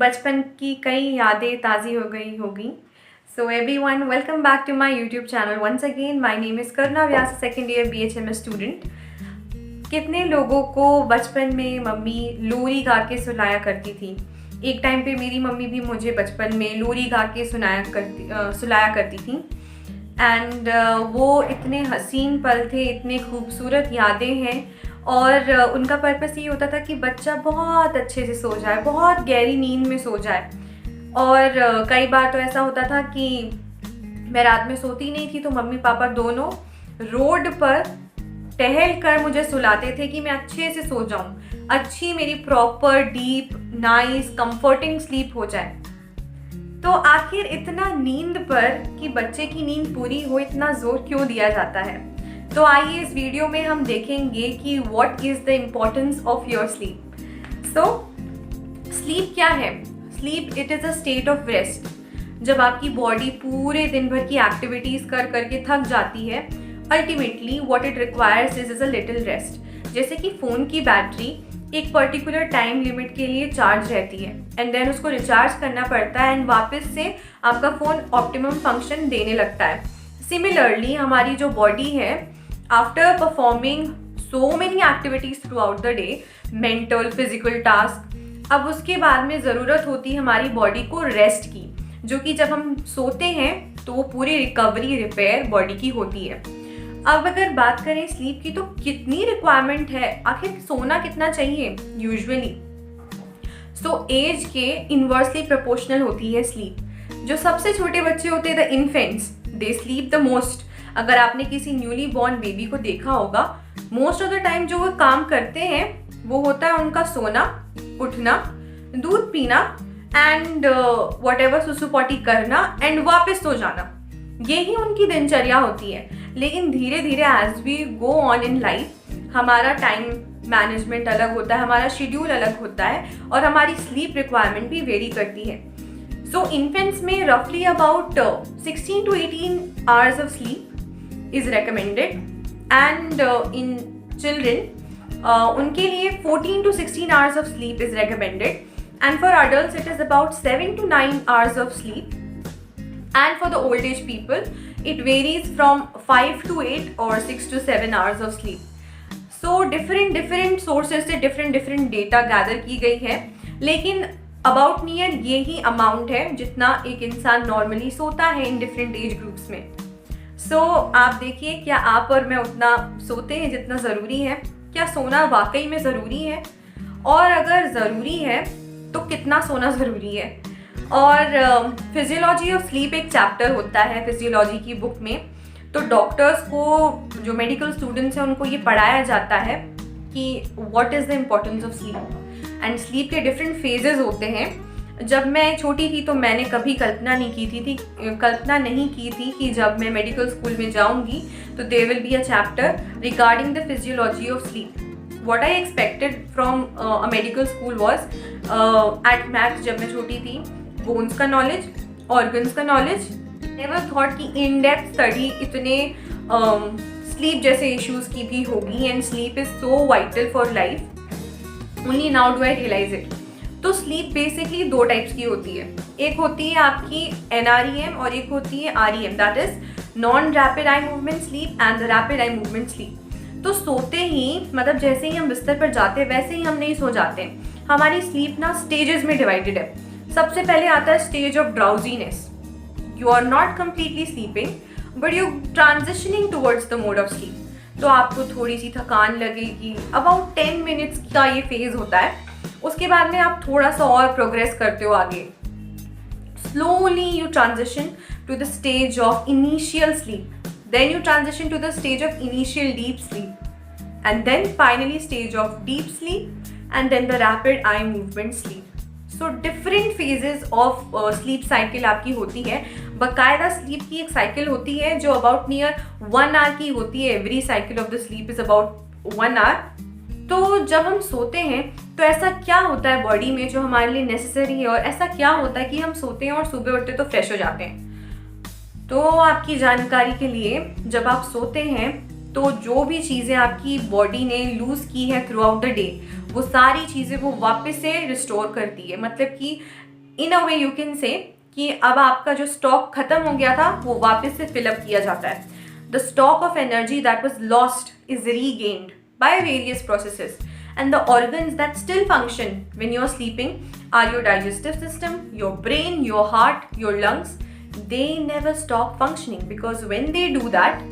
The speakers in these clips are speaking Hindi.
बचपन की कई यादें ताज़ी हो गई होगी। So everyone, welcome back to my YouTube channel once again. My name is Karna Vyas, second year BHMS student. कितने लोगों को बचपन में मम्मी लोरी गा के सुलाया करती थी। एक टाइम पे मेरी मम्मी भी मुझे बचपन में लोरी गा के सुलाया करती थी। एंड वो इतने हसीन पल थे, इतने खूबसूरत यादें हैं। और उनका पर्पस ये होता था कि बच्चा बहुत अच्छे से सो जाए, बहुत गहरी नींद में सो जाए। और कई बार तो ऐसा होता था कि मैं रात में सोती नहीं थी तो मम्मी पापा दोनों रोड पर टहल कर मुझे सुलाते थे कि मैं अच्छे से सो जाऊं, अच्छी मेरी proper deep nice comforting sleep हो जाए। तो आखिर इतना नींद पर कि बच्चे की नींद पूरी हो, इतना जोर क्यों दिया जाता है? तो आइए इस वीडियो में हम देखेंगे कि what is the importance of your sleep. So sleep क्या है? Sleep it is a state of rest. जब आपकी बॉडी पूरे दिन भर की एक्टिविटीज़ कर करके थक जाती है, ultimately what it requires is a little rest. जैसे कि फ़ोन की बैटरी एक पर्टिकुलर टाइम लिमिट के लिए चार्ज रहती है एंड देन उसको रिचार्ज करना पड़ता है एंड वापस से आपका फ़ोन ऑप्टिमम फंक्शन देने लगता है। सिमिलरली हमारी जो बॉडी है, after performing so many activities through out the day, mental physical task, अब उसके बाद में ज़रूरत होती है हमारी बॉडी को रेस्ट की, जो कि जब हम सोते हैं तो वो पूरी रिकवरी रिपेयर बॉडी की होती है। अब अगर बात करें स्लीप की, तो कितनी रिक्वायरमेंट है, आखिर सोना कितना चाहिए यूजुअली? सो एज के इन्वर्सली प्रोपोर्शनल होती है स्लीप। जो सबसे छोटे बच्चे होते हैं, the infants, they sleep the most. अगर आपने किसी न्यूली बॉर्न बेबी को देखा होगा, मोस्ट ऑफ द टाइम जो वो काम करते हैं वो होता है उनका सोना, उठना, दूध पीना एंड वट एवर सुसु पॉटी करना एंड वापस सो जाना। यही उनकी दिनचर्या होती है। लेकिन धीरे धीरे as we go on in life, हमारा टाइम मैनेजमेंट अलग होता है, हमारा शेड्यूल अलग होता है और हमारी स्लीप रिक्वायरमेंट भी वेरी करती है। सो इन्फेंट्स में रफली about 16 to 18 hours of sleep is recommended and in children उनके लिए 14 to 16 hours of sleep is recommended and for adults it is about 7 to 9 hours of sleep, and for the old age people it varies from 5 to 8 or 6 to 7 hours of sleep. So different sources से different data gather की गई है, लेकिन about near यही amount है जितना एक इंसान normally सोता है in different age groups में। So आप देखिए, क्या आप और मैं उतना सोते हैं जितना ज़रूरी है? क्या सोना वाकई में ज़रूरी है? और अगर ज़रूरी है तो कितना सोना ज़रूरी है? और फिजियोलॉजी ऑफ स्लीप एक चैप्टर होता है फिजियोलॉजी की बुक में। तो डॉक्टर्स को, जो मेडिकल स्टूडेंट्स हैं, उनको ये पढ़ाया जाता है कि what is the importance of sleep and sleep के डिफरेंट फेजेस होते हैं। जब मैं छोटी थी तो मैंने कभी कल्पना नहीं की थी कि जब मैं मेडिकल स्कूल में जाऊंगी तो there will be a chapter regarding the physiology of sleep. What I expected from a medical school was at max, जब मैं छोटी थी, bones का knowledge, organs का knowledge, never thought कि in depth study इतने sleep जैसे issues की भी होगी and sleep is so vital for life. Only now do I realize it. तो sleep basically दो types की होती है। एक होती है आपकी NREM और एक होती है REM, that is non rapid eye movement sleep and the rapid eye movement sleep। तो सोते ही, मतलब जैसे ही हम बिस्तर पर जाते हैं वैसे ही हम नहीं सो जाते। हमारी स्लीप ना स्टेजेस में डिवाइडेड है। सबसे पहले आता है stage of drowsiness. You are not completely sleeping but you transitioning towards the mode of sleep. तो आपको थोड़ी सी थकान लगेगी, अबाउट 10 मिनट्स का ये फेज होता है। उसके बाद में आप थोड़ा सा और प्रोग्रेस करते हो आगे। Slowly you transition to the stage of initial sleep, then you transition to the stage of initial deep sleep, and then finally stage of deep sleep, and then the rapid eye movement sleep. So different phases of sleep cycle आपकी होती है। बाकायदा स्लीप की एक साइकिल होती है जो about near 1 hour की होती है। every cycle of the sleep is about 1 hour. तो जब हम सोते हैं तो ऐसा क्या होता है बॉडी में जो हमारे लिए नेसेसरी है, और ऐसा क्या होता है कि हम सोते हैं और सुबह उठते तो फ्रेश हो जाते हैं? तो आपकी जानकारी के लिए, जब आप सोते हैं तो जो भी चीज़ें आपकी बॉडी ने लूज़ की है थ्रू आउट द डे, वो सारी चीज़ें वो वापस से रिस्टोर करती है। मतलब कि इन अ वे यू कैन से कि अब आपका जो स्टॉक खत्म हो गया था वो वापस से फिलअप किया जाता है. The stock of energy that was lost is regained by various processes, and the organs that still function when you're sleeping are your digestive system, your brain, your heart, your lungs. They never stop functioning because when they do that,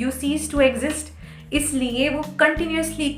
you cease to exist. इसलिए वो continuously,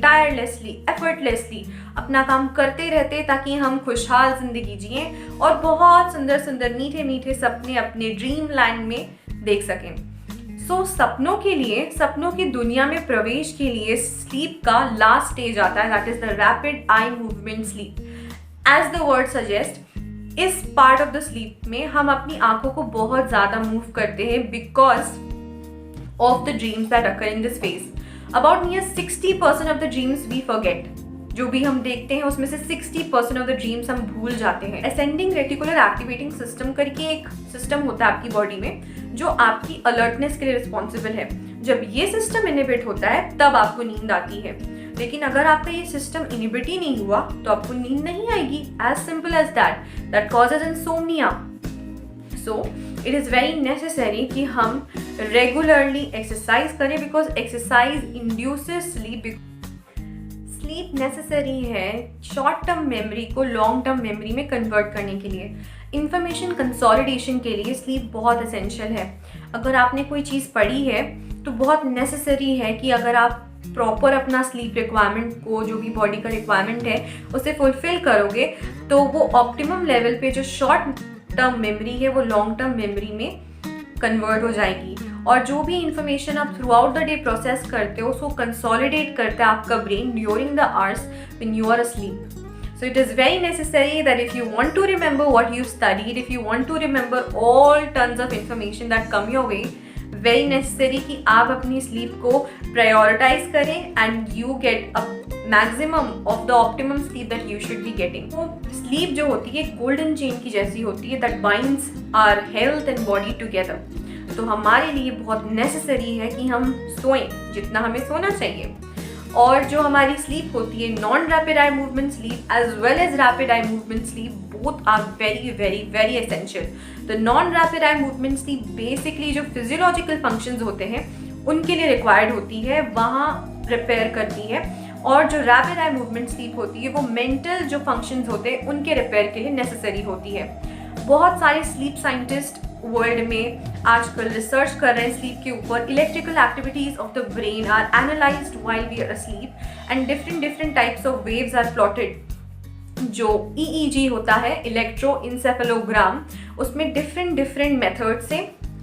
tirelessly, effortlessly अपना काम करते रहते ताकि हम खुशहाल जिंदगी जिएं और बहुत सुंदर सुंदर मीठे मीठे सपने अपने ड्रीम लैंड में देख सकें. सो सपनों के लिए, सपनों की दुनिया में प्रवेश के लिए स्लीप का लास्ट स्टेज आता है, that is the rapid eye movement sleep. As the word suggest, इस पार्ट ऑफ द स्लीप में हम अपनी आंखों को बहुत ज़्यादा मूव करते हैं because of the dreams that occur in this phase. About near 60% of the dreams we forget. जो भी हम देखते हैं उसमें से 60% of the dreams हम भूल जाते हैं. Ascending reticular activating system करके एक सिस्टम होता है आपकी बॉडी में जो आपकी अलर्टनेस के लिए रिस्पॉन्सिबल है. जब ये सिस्टम इनिबिट होता है तब आपको नींद आती है. लेकिन अगर आपका ये सिस्टम इनिबिट ही नहीं हुआ तो आपको नींद नहीं आएगी. As simple as that. That causes insomnia. So it is very necessary कि हम रेगुलरली एक्सरसाइज करें because exercise induces sleep. Sleep necessary है शॉर्ट टर्म मेमोरी को लॉन्ग टर्म मेमोरी में कन्वर्ट करने के लिए. इंफॉर्मेशन कंसोलिडेशन के लिए स्लीप बहुत एसेंशियल है. अगर आपने कोई चीज़ पढ़ी है तो बहुत नेसेसरी है कि अगर आप प्रॉपर अपना स्लीप रिक्वायरमेंट को, जो भी बॉडी का रिक्वायरमेंट है, उसे फुलफिल करोगे तो वो ऑप्टिमम लेवल पे जो शॉर्ट टर्म मेमोरी है वो लॉन्ग टर्म मेमोरी में कन्वर्ट हो जाएगी. और जो भी इंफॉर्मेशन आप throughout the day process करते हो उसको कंसोलिडेट करता है आपका brain during the hours when you are asleep. So it is very necessary that if you want to remember what you studied, if you want to remember all tons of information that come your way, very necessary कि आप अपनी स्लीप को प्रायोरिटाइज करें and you get a maximum of the optimum sleep that you should be getting. तो स्लीप जो होती है गोल्डन चेन की जैसी होती है that binds our health and body together. तो हमारे लिए बहुत नेसेसरी है कि हम सोएं जितना हमें सोना चाहिए. और जो हमारी स्लीप होती है non rapid eye movement sleep as well as rapid eye movement sleep, both are very very very essential. The non rapid eye movement sleep basically जो फिजियोलॉजिकल फंक्शंस होते हैं उनके लिए रिक्वायर्ड होती है, वहाँ रिपेयर करती है. और जो रैपिड आई मूवमेंट स्लीप होती है वो मेंटल जो फंक्शंस होते हैं उनके रिपेयर के लिए नेसेसरी होती है. बहुत सारे स्लीप साइंटिस्ट वर्ल्ड में आजकल रिसर्च कर रहे हैं स्लीप के ऊपर. Electrical activities of the brain are analysed while we are asleep and different types of waves are plotted. जो EEG होता है, इलेक्ट्रोइंसेफेलोग्राम, उसमें डिफरेंट मेथड से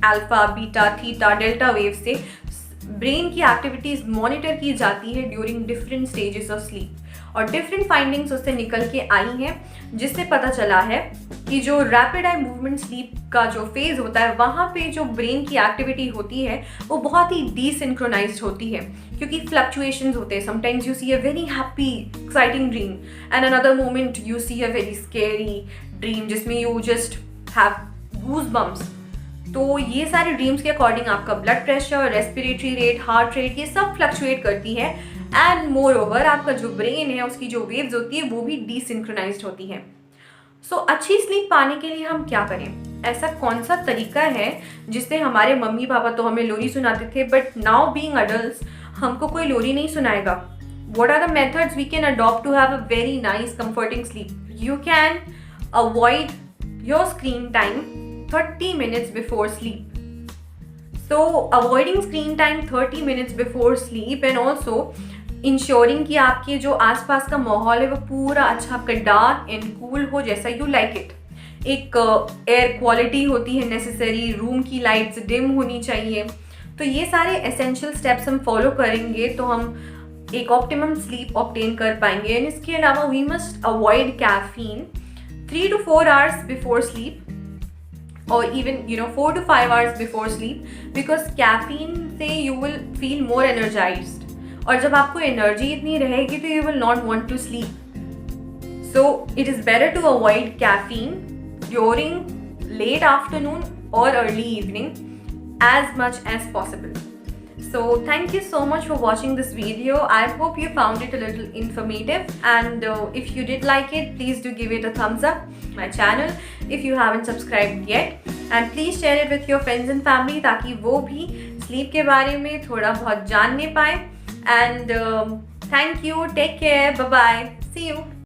alpha, beta, theta, delta wave से ब्रेन की एक्टिविटीज मॉनिटर की जाती है during different stages of sleep. और डिफरेंट फाइंडिंग्स उससे निकल के आई हैं जिससे पता चला है कि जो रैपिड आई मूवमेंट स्लीप का जो फेज होता है वहाँ पे जो ब्रेन की एक्टिविटी होती है वो बहुत ही डिसिंक्रोनाइज्ड होती है क्योंकि फ्लक्चुएशंस होते हैं. Sometimes you see a very happy exciting dream and another moment you see a very scary dream जिसमें यू जस्ट हैव गूज़बम्प्स. तो ये सारे ड्रीम्स के अकॉर्डिंग आपका blood pressure, respiratory rate, heart rate, ये सब फ्लक्चुएट करती है. एंड मोर ओवर आपका जो ब्रेन है उसकी जो वेव्स होती है वो भी डिसिंक्रोनाइज्ड होती हैं. सो अच्छी स्लीप पाने के लिए हम क्या करें? ऐसा कौन सा तरीका है जिससे हमारे मम्मी पापा तो हमें लोरी सुनाते थे बट नाउ बीइंग अडल्ट्स हमको कोई लोरी नहीं सुनाएगा. What are the methods we can adopt to have a very nice comforting sleep? You can avoid your screen time 30 minutes before sleep. So avoiding screen time 30 minutes before sleep and also ensuring कि आपके जो आसपास का माहौल है वो पूरा अच्छा आपका डार्क एंड कूल हो जैसा यू लाइक इट. एक एयर क्वालिटी होती है नेसेसरी, रूम की लाइट्स डिम होनी चाहिए. तो ये सारे एसेंशियल स्टेप्स हम फॉलो करेंगे तो हम एक ऑप्टिमम स्लीप ऑब्टेन कर पाएंगे. एंड इसके अलावा we must avoid caffeine 3 to 4 hours before sleep or even 4 to 5 hours before sleep because caffeine से you will feel more energized. और जब आपको एनर्जी इतनी रहेगी तो you will not want to sleep. So it is better to avoid caffeine during late afternoon और early evening as much as possible. So thank you so much for watching this video. I hope you found it a little informative, and if you did like it, please do give it a thumbs up. My channel if you haven't subscribed yet, and please share it with your friends and family ताकि वो भी sleep के बारे में थोड़ा बहुत जानने पाए. And thank you, take care, bye bye, see you.